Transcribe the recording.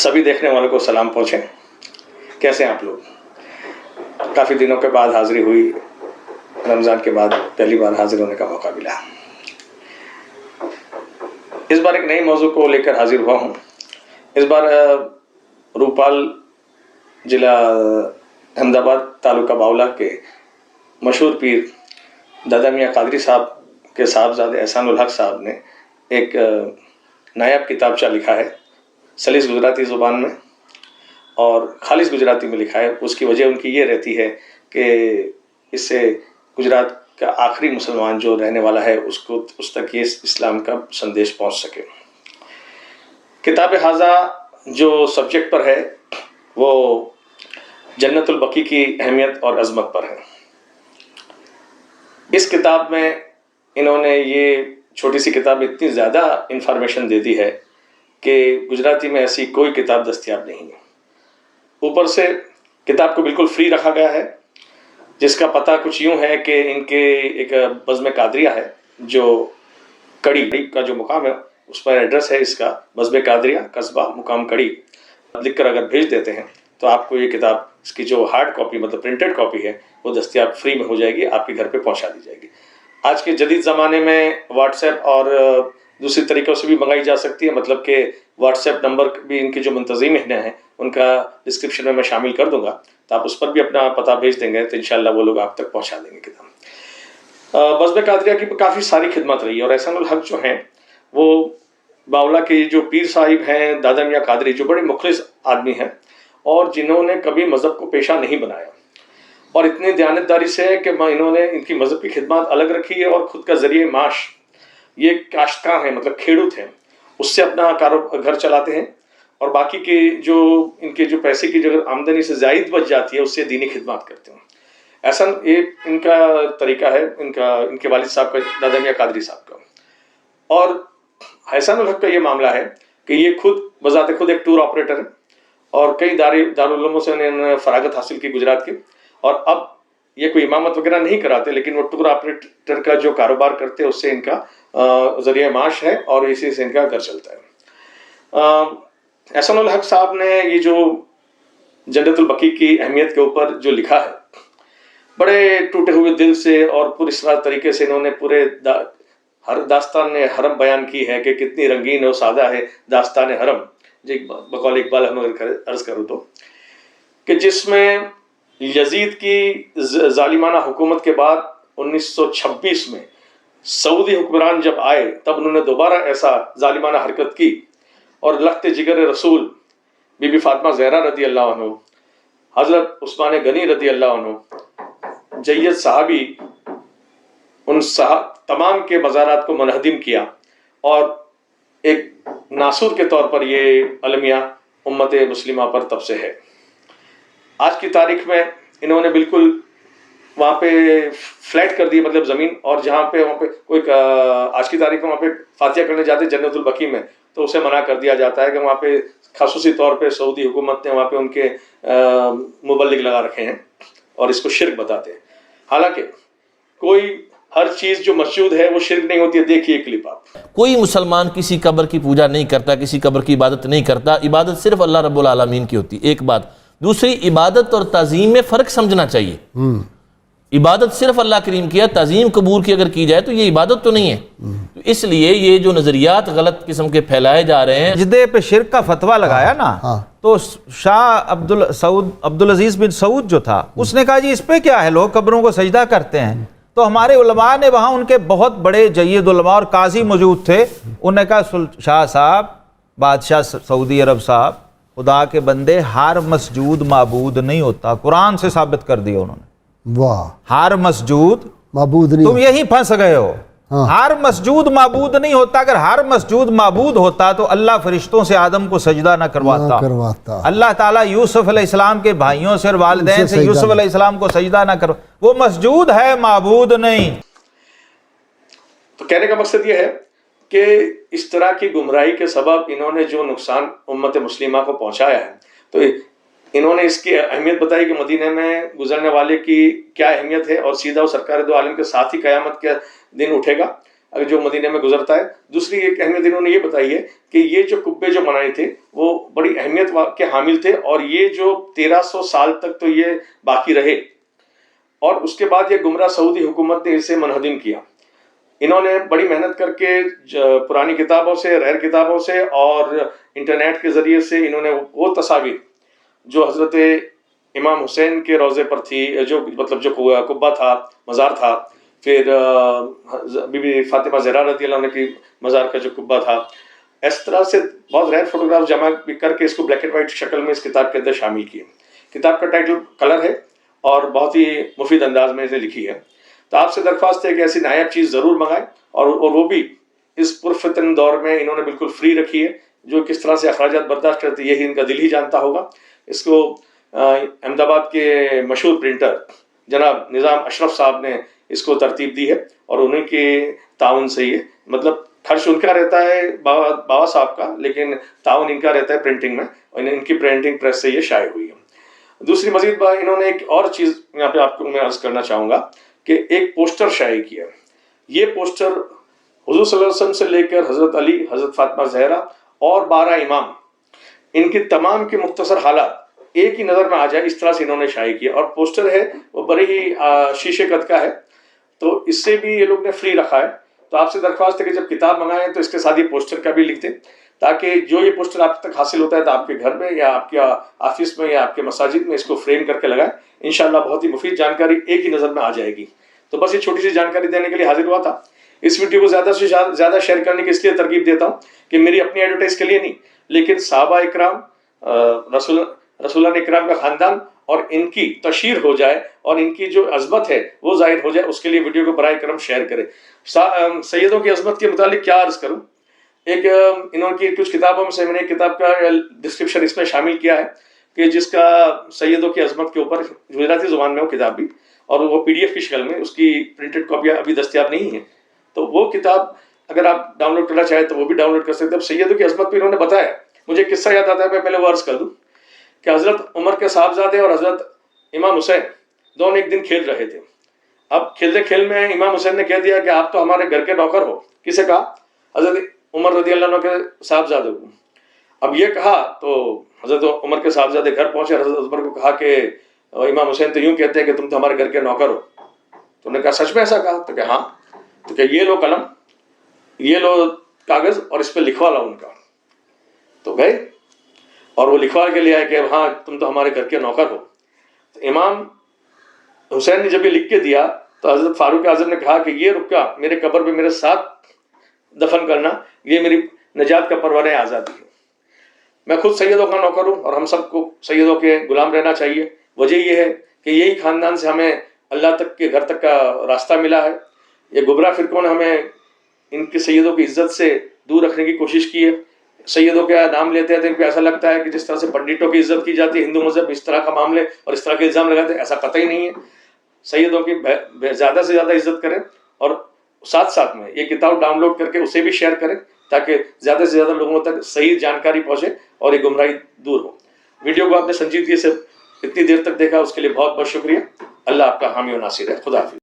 سبھی دیکھنے والوں کو سلام پہنچے. کیسے ہیں آپ لوگ؟ کافی دنوں کے بعد حاضری ہوئی، رمضان کے بعد پہلی بار حاضر ہونے کا موقع ملا. اس بار ایک نئی موضوع کو لے کر حاضر ہوا ہوں. اس بار روپال ضلع احمد آباد تعلقہ باولہ کے مشہور پیر دادا میاں قادری صاحب کے صاحبزادے احسان الحق صاحب نے ایک نایاب کتابچہ لکھا ہے سلیس گجراتی زبان میں اور خالص گجراتی میں لکھا ہے. اس کی وجہ ان کی یہ رہتی ہے کہ اس سے گجرات کا آخری مسلمان جو رہنے والا ہے اس تک یہ اسلام کا سندیش پہنچ سکے. کتاب ہاذا جو سبجیکٹ پر ہے وہ جنت البقیع کی اہمیت اور عظمت پر ہے. اس کتاب میں انہوں نے یہ چھوٹی سی کتاب اتنی زیادہ انفارمیشن دے دی ہے کہ گجراتی میں ایسی کوئی کتاب دستیاب نہیں ہے. اوپر سے کتاب کو بالکل فری رکھا گیا ہے، جس کا پتہ کچھ یوں ہے کہ ان کے ایک بزم قادریہ ہے جو کڑی کا جو مقام ہے اس پر ایڈریس ہے اس کا، بزم قادریہ قصبہ مقام کڑی. لکھ کر اگر بھیج دیتے ہیں تو آپ کو یہ کتاب اس کی جو ہارڈ کاپی مطلب پرنٹڈ کاپی ہے وہ دستیاب فری میں ہو جائے گی، آپ کے گھر پہ پہنچا دی جائے گی. آج کے جدید زمانے میں واٹس ایپ اور دوسری طریقوں سے بھی منگائی جا سکتی ہے، مطلب کہ واٹس ایپ نمبر بھی ان کے جو منتظمین ہیں ان کا ڈسکرپشن میں شامل کر دوں گا، تو آپ اس پر بھی اپنا پتہ بھیج دیں گے تو انشاءاللہ وہ لوگ آپ تک پہنچا دیں گے کتاب. بزم قادریہ کی کافی ساری خدمات رہی ہے اور احسان الحق جو ہیں وہ باولہ کے جو پیر صاحب ہیں دادا میاں قادری جو بڑے مخلص آدمی ہیں اور جنہوں نے کبھی مذہب کو پیشہ نہیں بنایا اور اتنی دیانتداری سے ہے کہ انہوں نے ان کی مذہب کی خدمات الگ رکھی ہے اور خود کا ذریعہ معاش یہ کاشتکار ہیں مطلب کھیڑوت ہیں، اس سے اپنا گھر چلاتے ہیں اور باقی کے جو ان کے جو پیسے کی جو آمدنی سے زائد بچ جاتی ہے اس سے دینی خدمات کرتے ہیں. ایسا یہ ان کا طریقہ ہے ان کے والد صاحب کا دادا میاں قادری صاحب کا. اور احسان الحق کا یہ معاملہ ہے کہ یہ خود بذات خود ایک ٹور آپریٹر ہے اور کئی دارالعلوموں سے انہوں نے فراغت حاصل کی گجرات کی، اور اب یہ کوئی امامت وغیرہ نہیں کراتے لیکن وہ ٹور آپریٹر کا جو کاروبار کرتے ہیں اس سے ان کا ذریعہ معاش ہے اور اسی سے ان کا گھر چلتا ہے. احسان الحق صاحب نے یہ جو جنت البقیع کی اہمیت کے اوپر جو لکھا ہے بڑے ٹوٹے ہوئے دل سے اور پراسرار طریقے سے انہوں نے پورے ہر داستان حرم بیان کی ہے کہ کتنی رنگین اور سادہ ہے داستان حرم، جی بقول اقبال ہم عرض کروں تو، کہ جس میں یزید کی ظالمانہ حکومت کے بعد 1926 میں سعودی حکمران جب آئے تب انہوں نے دوبارہ ایسا ظالمانہ حرکت کی اور لخت جگر رسول بی بی فاطمہ زہرا رضی اللہ عنہ، حضرت عثمان غنی رضی اللہ عنہ، جید صحابی، ان تمام کے مزارات کو منہدم کیا اور ایک ناصور کے طور پر یہ المیہ امت مسلمہ پر تب سے ہے. آج کی تاریخ میں انہوں نے بالکل وہاں پہ فلیٹ کر دی مطلب زمین، اور جہاں پہ وہاں پہ کوئی آج کی تاریخ میں وہاں پہ فاتحہ کرنے جاتے جنت البقیع میں تو اسے منع کر دیا جاتا ہے کہ وہاں پہ خصوصی طور پہ سعودی حکومت نے وہاں پہ ان کے مبلغ لگا رکھے ہیں اور اس کو شرک بتاتے ہیں. حالانکہ کوئی ہر چیز جو مسجود ہے وہ شرک نہیں ہوتی ہے. دیکھیے کلپ آپ. کوئی مسلمان کسی قبر کی پوجا نہیں کرتا، کسی قبر کی عبادت نہیں کرتا، عبادت صرف اللہ رب العالمین کی ہوتی. ایک بات. دوسری، عبادت اور تعظیم میں فرق سمجھنا چاہیے. عبادت صرف اللہ کریم کی ہے، تعظیم قبور کی اگر کی جائے تو یہ عبادت تو نہیں ہے. اس لیے یہ جو نظریات غلط قسم کے پھیلائے جا رہے ہیں، سجدے پہ شرک کا فتویٰ لگایا نا تو شاہ عبدالعزیز بن سعود جو تھا اس نے کہا جی اس پہ کیا ہے، لوگ قبروں کو سجدہ کرتے ہیں. تو ہمارے علماء نے وہاں ان کے بہت بڑے جید علماء اور قاضی موجود تھے، انہوں نے کہا شاہ صاحب، بادشاہ سعودی عرب صاحب، خدا کے بندے، ہر مسجود معبود نہیں ہوتا. قرآن سے ثابت کر دیا انہوں نے. واہ، ہر مسجود معبود نہیں. تم یہیں پھنس گئے ہو. ہر مسجود معبود نہیں ہوتا. اگر ہر مسجود معبود ہوتا تو اللہ فرشتوں سے آدم کو سجدہ نہ کرواتا. اللہ تعالیٰ یوسف علیہ السلام کے بھائیوں سے اور والدین سے یوسف علیہ السلام کو سجدہ نہ کرو. وہ مسجود ہے، معبود نہیں. تو کہنے کا مقصد یہ ہے کہ اس طرح کی گمراہی کے سبب انہوں نے جو نقصان امت مسلمہ کو پہنچایا ہے، تو انہوں نے اس کی اہمیت بتائی کہ مدینہ میں گزرنے والے کی کیا اہمیت ہے اور سیدھا وہ سرکار دو عالم کے ساتھ ہی قیامت کے دن اٹھے گا. اگر جو مدینے میں گزرتا ہے. دوسری ایک اہمیت انہوں نے یہ بتائی ہے کہ یہ جو قبے جو بنائے تھے وہ بڑی اہمیت کے حامل تھے, اور یہ جو 1300 سال تک تو یہ باقی رہے, اور اس کے بعد یہ گمراہ سعودی حکومت نے اسے منہدم کیا. انہوں نے بڑی محنت کر کے پرانی کتابوں سے, غیر کتابوں سے اور انٹرنیٹ کے ذریعے سے انہوں نے وہ تصاویر جو حضرت امام حسین کے روضے پر تھی, جو مطلب جو قبہ تھا, مزار تھا, پھر بی بی فاطمہ زہرا رضی اللہ عنہ کی مزار کا جو قبہ تھا, اس طرح سے بہت ریئر فوٹوگراف جمع کر کے اس کو بلیک اینڈ وائٹ شکل میں اس کتاب کے اندر شامل کیے. کتاب کا ٹائٹل کلر ہے اور بہت ہی مفید انداز میں اسے لکھی ہے. تو آپ سے درخواست ہے کہ ایسی نایاب چیز ضرور منگائیں, اور وہ بھی اس پرفتن دور میں انہوں نے بالکل فری رکھی ہے. جو کس طرح سے اخراجات برداشت کرتے یہی ان کا دل ہی جانتا ہوگا. اس کو احمد آباد کے مشہور پرنٹر جناب نظام اشرف صاحب نے اس کو ترتیب دی ہے, اور انہیں کے تعاون سے یہ مطلب خرچ ان کا رہتا ہے بابا صاحب کا, لیکن تعاون ان کا رہتا ہے پرنٹنگ میں, اور ان کی پرنٹنگ پریس سے یہ شائع ہوئی ہے. دوسری مزید بات انہوں نے ایک اور چیز یہاں پہ آپ کو میں عرض کرنا چاہوں گا کہ ایک پوسٹر شائع کیا. یہ پوسٹر حضور صلی اللہ علیہ وسلم سے لے کر حضرت علی, حضرت فاطمہ زہرا اور 12 امام, ان کی تمام کے مختصر حالات ایک ہی نظر میں آ جائے اس طرح سے انہوں نے شائع کیا. اور پوسٹر ہے وہ بڑے ہی شیشے قد کا ہے, تو اس سے بھی یہ لوگ نے فری رکھا ہے. تو آپ سے درخواست ہے کہ جب کتاب منگائیں تو اس کے ساتھ یہ پوسٹر کا بھی لکھ دیں, تاکہ جو یہ پوسٹر آپ تک حاصل ہوتا ہے تو آپ کے گھر میں یا آپ کے آفس میں یا آپ کے مساجد میں اس کو فریم کر کے لگائیں. انشاءاللہ بہت ہی مفید جانکاری ایک ہی نظر میں آ جائے گی. تو بس یہ چھوٹی سی جانکاری دینے کے لیے حاضر ہوا تھا. اس ویڈیو کو زیادہ سے زیادہ شیئر کرنے کی اس لیے ترغیب دیتا ہوں کہ میری اپنی ایڈورٹائز کے لیے نہیں, لیکن صحابہ اکرام, رسول اللہ اکرام کا خاندان اور ان کی تشہیر ہو جائے اور ان کی جو عظمت ہے وہ ظاہر ہو جائے, اس کے لیے ویڈیو کو برائے کرم شیئر کریں. سیدوں کی عظمت کے متعلق کیا عرض کروں. ایک انہوں کی کچھ کتابوں میں سے میں نے ایک کتاب کا ڈسکرپشن اس میں شامل کیا ہے کہ جس کا سیدوں کی عظمت کے اوپر گجراتی زبان میں وہ کتاب بھی, اور وہ PDF کی شکل میں, اس کی پرنٹڈ کاپیاں ابھی دستیاب نہیں ہیں. تو وہ کتاب اگر آپ ڈاؤن لوڈ کرنا چاہیں تو وہ بھی ڈاؤن لوڈ کر سکتے ہیں. اب سیدوں کی عظمت پہ انہوں نے بتایا, مجھے قصہ یاد آتا ہے, میں پہلے وہ عرض کر دوں کہ حضرت عمر کے صاحبزادے اور حضرت امام حسین دونوں ایک دن کھیل رہے تھے. اب کھیلتے کھیل میں امام حسین نے کہہ دیا کہ آپ تو ہمارے گھر کے نوکر ہو. کسے کہا؟ حضرت عمر رضی اللہ عنہ کے صاحبزادے کو. اب یہ کہا تو حضرت عمر کے صاحبزادے گھر پہنچے, حضرت عمر کو کہا کہ امام حسین تو یوں کہتے ہیں کہ تم تو ہمارے گھر کے نوکر ہو. تو انہوں نے کہا سچ میں ایسا کہا؟ تو کہ ہاں. تو کہ یہ لو قلم, یہ لو کاغذ, اور اس پہ لکھوا لاؤ ان کا. تو گئے اور وہ لکھوا کے لے آئے کہ ہاں تم تو ہمارے گھر کے نوکر ہو. تو امام حسین نے جب یہ لکھ کے دیا تو حضرت فاروق اعظم نے کہا کہ یہ رکا میرے قبر پہ میرے ساتھ دفن کرنا, یہ میری نجات کا پروانہ آزادی ہے. میں خود سیدوں کا نوکر ہوں اور ہم سب کو سیدوں کے غلام رہنا چاہیے. وجہ یہ ہے کہ یہی خاندان سے ہمیں اللہ تک کے گھر تک کا راستہ ملا ہے. یہ گمراہ فرقوں نے ہمیں ان کے سیدوں کی عزت سے دور رکھنے کی کوشش کی ہے. سیدوں کا نام لیتے ہیں تو ان کو ایسا لگتا ہے کہ جس طرح سے پنڈتوں کی عزت کی جاتی ہے ہندو مذہب اس طرح کا معاملے اور اس طرح کے الزام لگاتے ہیں, ایسا قطعی نہیں ہے. سیدوں کی زیادہ سے زیادہ عزت کریں, اور ساتھ ساتھ میں یہ کتاب ڈاؤن لوڈ کر کے اسے بھی شیئر کریں تاکہ زیادہ سے زیادہ لوگوں تک صحیح جانکاری پہنچے اور یہ گمراہی دور ہو. ویڈیو کو آپ نے سنجیدگی سے اتنی دیر تک دیکھا, اس کے لیے بہت بہت شکریہ. اللہ آپ کا حامی و ناصر ہے. خدا حافظ.